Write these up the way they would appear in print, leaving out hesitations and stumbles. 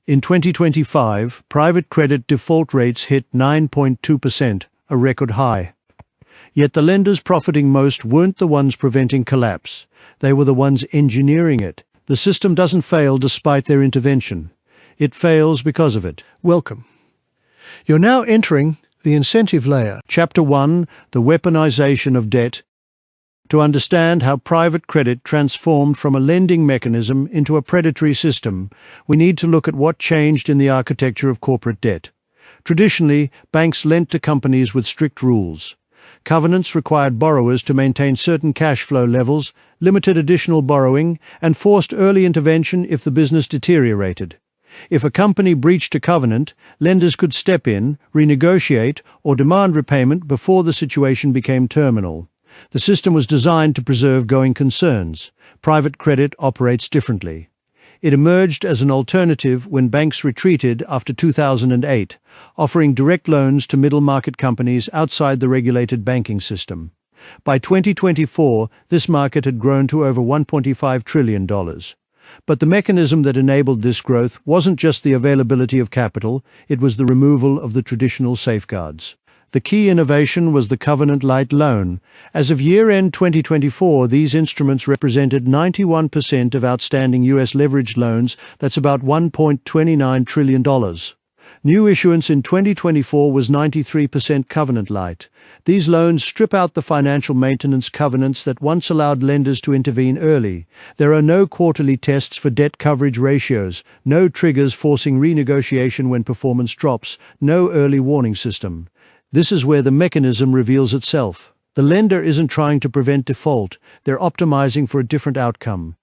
In 2025, private credit default rates hit 9.2%, a record high. Yet the lenders profiting most weren't the ones preventing collapse. They were the ones engineering it. The system doesn't fail despite their intervention. It fails because of it. Welcome. You're now entering the incentive layer. Chapter 1, the weaponization of debt. To understand how private credit transformed from a lending mechanism into a predatory system, we need to look at what changed in the architecture of corporate debt. Traditionally, banks lent to companies with strict rules. Covenants required borrowers to maintain certain cash flow levels, limited additional borrowing, and forced early intervention if the business deteriorated. If a company breached a covenant, lenders could step in, renegotiate, or demand repayment before the situation became terminal. The system was designed to preserve going concerns. Private credit operates differently. It emerged as an alternative when banks retreated after 2008, offering direct loans to middle-market companies outside the regulated banking system. By 2024, this market had grown to over $1.5 trillion. But the mechanism that enabled this growth wasn't just the availability of capital, it was the removal of the traditional safeguards. The key innovation was the covenant-lite loan. As of year-end 2024, these instruments represented 91% of outstanding U.S. leveraged loans. That's about $1.29 trillion. New issuance in 2024 was 93% covenant-lite. These loans strip out the financial maintenance covenants that once allowed lenders to intervene early. There are no quarterly tests for debt coverage ratios, no triggers forcing renegotiation when performance drops, no early warning system. This is where the mechanism reveals itself. The lender isn't trying to prevent default, they're optimizing for a different outcome.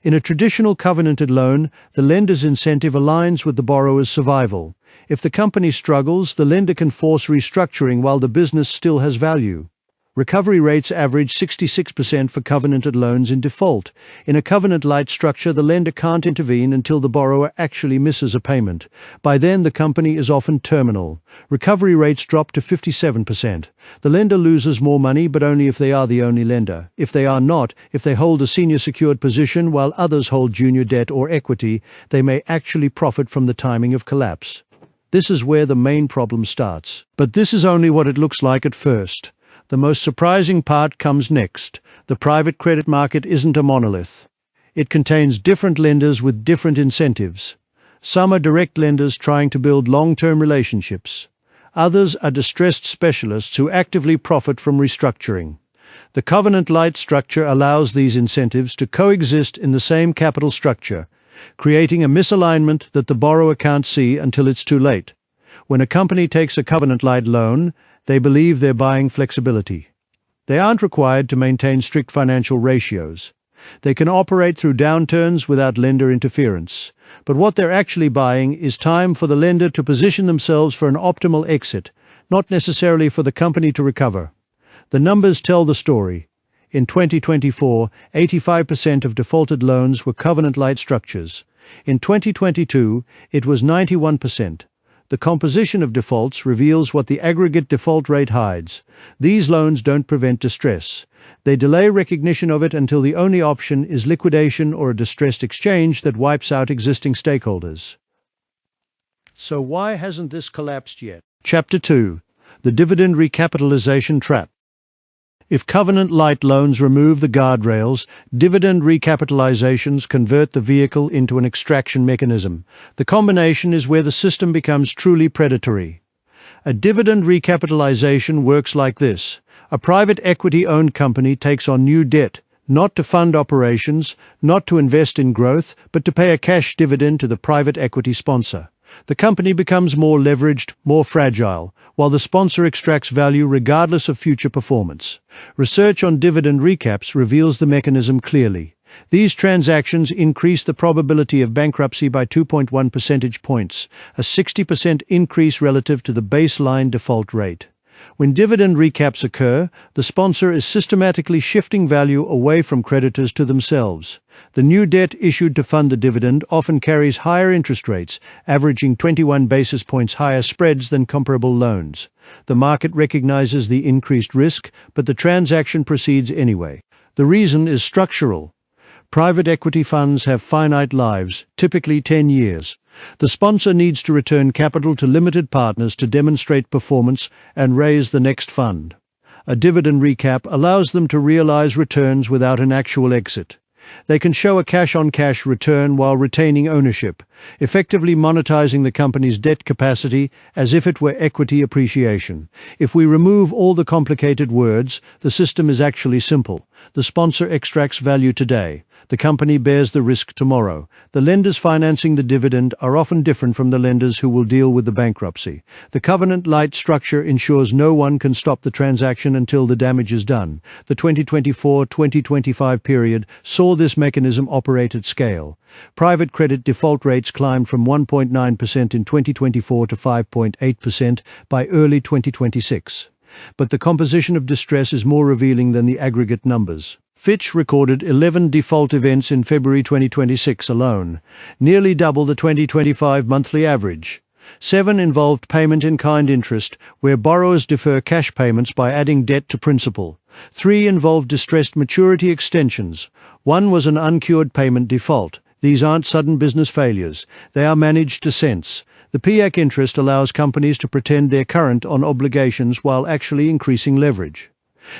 In a traditional covenanted loan, the lender's incentive aligns with the borrower's survival. If the company struggles, the lender can force restructuring while the business still has value. Recovery rates average 66% for covenanted loans in default. In a covenant-lite structure, the lender can't intervene until the borrower actually misses a payment. By then, the company is often terminal. Recovery rates drop to 57%. The lender loses more money, but only if they are the only lender. If they are not, if they hold a senior secured position while others hold junior debt or equity, they may actually profit from the timing of collapse. This is where the main problem starts. But this is only what it looks like at first. The most surprising part comes next. The private credit market isn't a monolith. It contains different lenders with different incentives. Some are direct lenders trying to build long-term relationships. Others are distressed specialists who actively profit from restructuring. The covenant-lite structure allows these incentives to coexist in the same capital structure, creating a misalignment that the borrower can't see until it's too late. When a company takes a covenant-lite loan, they believe they're buying flexibility. They aren't required to maintain strict financial ratios. They can operate through downturns without lender interference. But what they're actually buying is time for the lender to position themselves for an optimal exit, not necessarily for the company to recover. The numbers tell the story. In 2024, 85% of defaulted loans were covenant-lite structures. In 2022, it was 91%. The composition of defaults reveals what the aggregate default rate hides. These loans don't prevent distress. They delay recognition of it until the only option is liquidation or a distressed exchange that wipes out existing stakeholders. So why hasn't this collapsed yet? Chapter 2. The Dividend Recapitalization Trap. If covenant-lite loans remove the guardrails, dividend recapitalizations convert the vehicle into an extraction mechanism. The combination is where the system becomes truly predatory. A dividend recapitalization works like this. A private equity-owned company takes on new debt, not to fund operations, not to invest in growth, but to pay a cash dividend to the private equity sponsor. The company becomes more leveraged, more fragile, while the sponsor extracts value regardless of future performance. Research on dividend recaps reveals the mechanism clearly. These transactions increase the probability of bankruptcy by 2.1 percentage points, a 60% increase relative to the baseline default rate. When dividend recaps occur, the sponsor is systematically shifting value away from creditors to themselves. The new debt issued to fund the dividend often carries higher interest rates, averaging 21 basis points higher spreads than comparable loans. The market recognizes the increased risk, but the transaction proceeds anyway. The reason is structural. Private equity funds have finite lives, typically 10 years. The sponsor needs to return capital to limited partners to demonstrate performance and raise the next fund. A dividend recap allows them to realize returns without an actual exit. They can show a cash-on-cash return while retaining ownership, effectively monetizing the company's debt capacity as if it were equity appreciation. If we remove all the complicated words, the system is actually simple. The sponsor extracts value today. The company bears the risk tomorrow. The lenders financing the dividend are often different from the lenders who will deal with the bankruptcy. The covenant-lite structure ensures no one can stop the transaction until the damage is done. The 2024-2025 period saw this mechanism operate at scale. Private credit default rates climbed from 1.9% in 2024 to 5.8% by early 2026. But the composition of distress is more revealing than the aggregate numbers. Fitch recorded 11 default events in February 2026 alone, nearly double the 2025 monthly average. 7 involved payment-in-kind interest, where borrowers defer cash payments by adding debt to principal. 3 involved distressed maturity extensions. 1 was an uncured payment default. These aren't sudden business failures. They are managed descents. The PAC interest allows companies to pretend they're current on obligations while actually increasing leverage.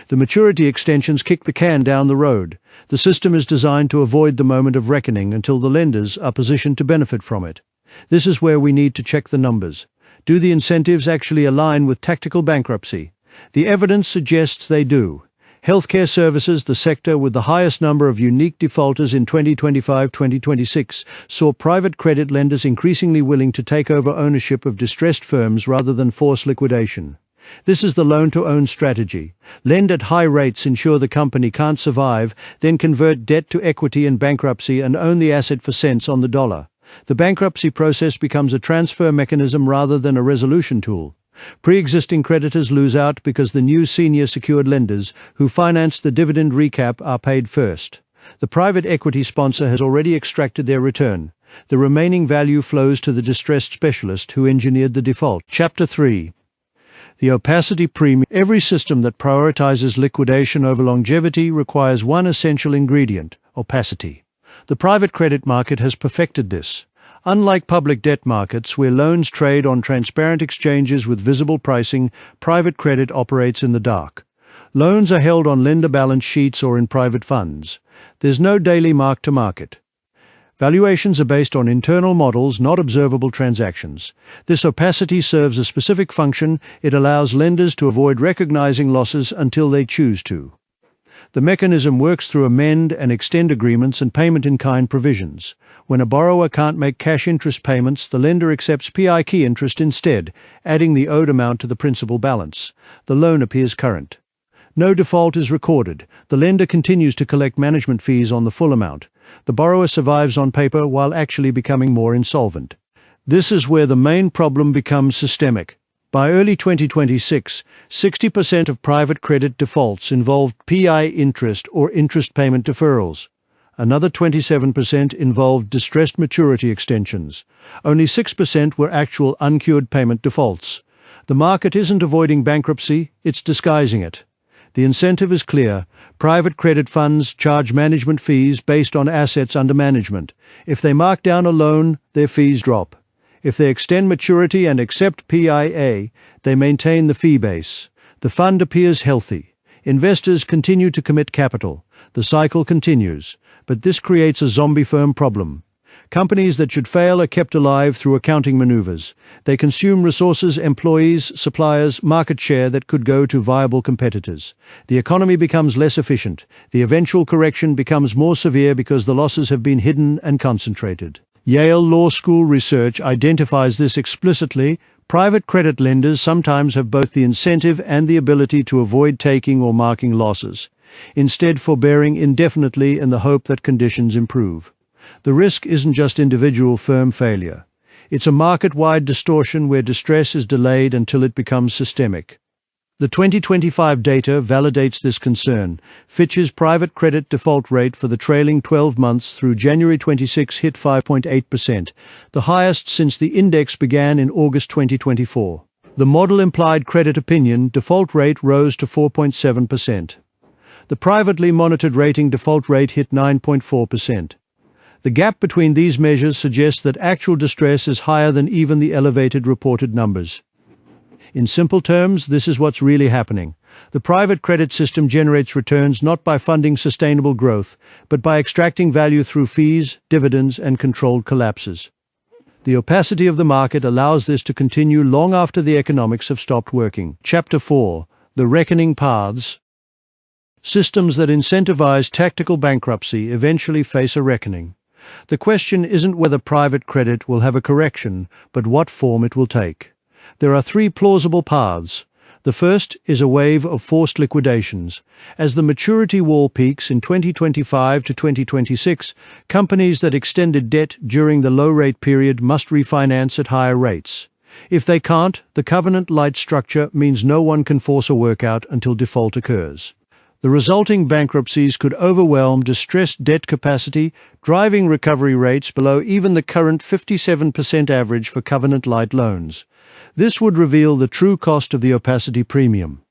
The maturity extensions kick the can down the road. The system is designed to avoid the moment of reckoning until the lenders are positioned to benefit from it. This is where we need to check the numbers. Do the incentives actually align with tactical bankruptcy? The evidence suggests they do. Healthcare services, the sector with the highest number of unique defaulters in 2025-2026, saw private credit lenders increasingly willing to take over ownership of distressed firms rather than force liquidation. This is the loan-to-own strategy. Lend at high rates, ensure the company can't survive, then convert debt to equity in bankruptcy and own the asset for cents on the dollar. The bankruptcy process becomes a transfer mechanism rather than a resolution tool. Pre-existing creditors lose out because the new senior secured lenders who financed the dividend recap are paid first. The private equity sponsor has already extracted their return. The remaining value flows to the distressed specialist who engineered the default. Chapter 3. The opacity premium. Every system that prioritizes liquidation over longevity requires one essential ingredient: opacity. The private credit market has perfected this. Unlike public debt markets, where loans trade on transparent exchanges with visible pricing, private credit operates in the dark. Loans are held on lender balance sheets or in private funds. There's no daily mark-to-market. Valuations are based on internal models, not observable transactions. This opacity serves a specific function. It allows lenders to avoid recognizing losses until they choose to. The mechanism works through amend and extend agreements and payment-in-kind provisions. When a borrower can't make cash interest payments, the lender accepts PIK interest instead, adding the owed amount to the principal balance. The loan appears current. No default is recorded. The lender continues to collect management fees on the full amount. The borrower survives on paper while actually becoming more insolvent. This is where the main problem becomes systemic. By early 2026, 60% of private credit defaults involved PI interest or interest payment deferrals. Another 27% involved distressed maturity extensions. Only 6% were actual uncured payment defaults. The market isn't avoiding bankruptcy, it's disguising it. The incentive is clear. Private credit funds charge management fees based on assets under management. If they mark down a loan, their fees drop. If they extend maturity and accept PIA, they maintain the fee base. The fund appears healthy. Investors continue to commit capital. The cycle continues. But this creates a zombie firm problem. Companies that should fail are kept alive through accounting maneuvers. They consume resources, employees, suppliers, market share that could go to viable competitors. The economy becomes less efficient. The eventual correction becomes more severe because the losses have been hidden and concentrated. Yale Law School research identifies this explicitly. Private credit lenders sometimes have both the incentive and the ability to avoid taking or marking losses, instead forbearing indefinitely in the hope that conditions improve. The risk isn't just individual firm failure. It's a market-wide distortion where distress is delayed until it becomes systemic. The 2025 data validates this concern. Fitch's private credit default rate for the trailing 12 months through January 26 hit 5.8%, the highest since the index began in August 2024. The model implied credit opinion default rate rose to 4.7%. The privately monitored rating default rate hit 9.4%. The gap between these measures suggests that actual distress is higher than even the elevated reported numbers. In simple terms, this is what's really happening. The private credit system generates returns not by funding sustainable growth, but by extracting value through fees, dividends, and controlled collapses. The opacity of the market allows this to continue long after the economics have stopped working. Chapter 4. The Reckoning Paths. Systems that incentivize tactical bankruptcy eventually face a reckoning. The question isn't whether private credit will have a correction, but what form it will take. There are three plausible paths. The first is a wave of forced liquidations. As the maturity wall peaks in 2025 to 2026, companies that extended debt during the low-rate period must refinance at higher rates. If they can't, the covenant-lite structure means no one can force a workout until default occurs. The resulting bankruptcies could overwhelm distressed debt capacity, driving recovery rates below even the current 57% average for covenant-lite loans. This would reveal the true cost of the opacity premium.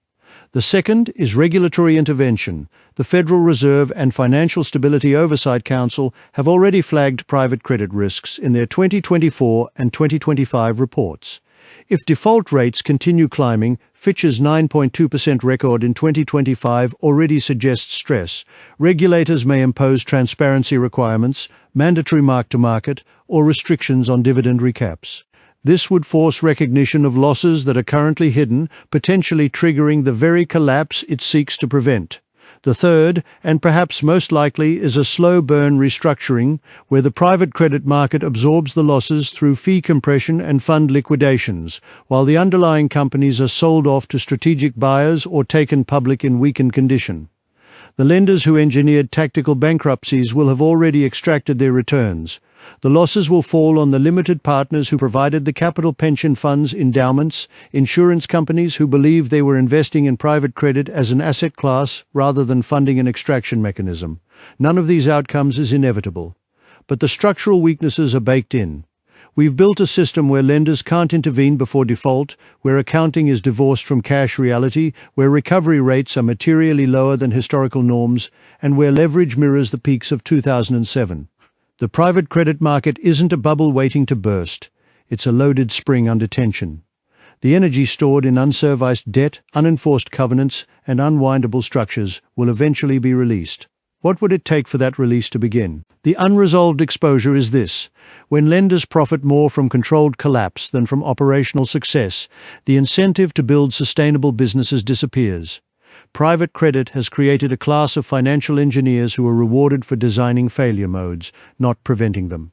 The second is regulatory intervention. The Federal Reserve and Financial Stability Oversight Council have already flagged private credit risks in their 2024 and 2025 reports. If default rates continue climbing, Fitch's 9.2% record in 2025 already suggests stress. Regulators may impose transparency requirements, mandatory mark-to-market, or restrictions on dividend recaps. This would force recognition of losses that are currently hidden, potentially triggering the very collapse it seeks to prevent. The third, and perhaps most likely, is a slow-burn restructuring, where the private credit market absorbs the losses through fee compression and fund liquidations, while the underlying companies are sold off to strategic buyers or taken public in weakened condition. The lenders who engineered tactical bankruptcies will have already extracted their returns. The losses will fall on the limited partners who provided the capital, pension funds, endowments, insurance companies who believed they were investing in private credit as an asset class rather than funding an extraction mechanism. None of these outcomes is inevitable. But the structural weaknesses are baked in. We've built a system where lenders can't intervene before default, where accounting is divorced from cash reality, where recovery rates are materially lower than historical norms, and where leverage mirrors the peaks of 2007. The private credit market isn't a bubble waiting to burst. It's a loaded spring under tension. The energy stored in unserviced debt, unenforced covenants, and unwindable structures will eventually be released. What would it take for that release to begin? The unresolved exposure is this. When lenders profit more from controlled collapse than from operational success, the incentive to build sustainable businesses disappears. Private credit has created a class of financial engineers who are rewarded for designing failure modes, not preventing them.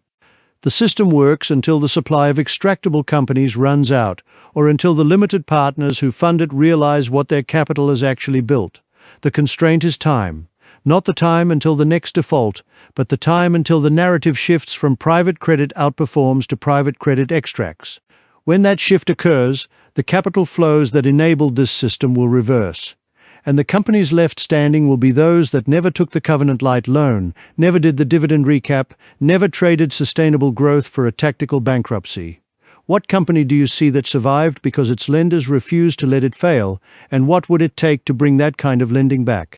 The system works until the supply of extractable companies runs out, or until the limited partners who fund it realize what their capital has actually built. The constraint is time. Not the time until the next default, but the time until the narrative shifts from private credit outperforms to private credit extracts. When that shift occurs, the capital flows that enabled this system will reverse. And the companies left standing will be those that never took the covenant-lite loan, never did the dividend recap, never traded sustainable growth for a tactical bankruptcy. What company do you see that survived because its lenders refused to let it fail, and what would it take to bring that kind of lending back?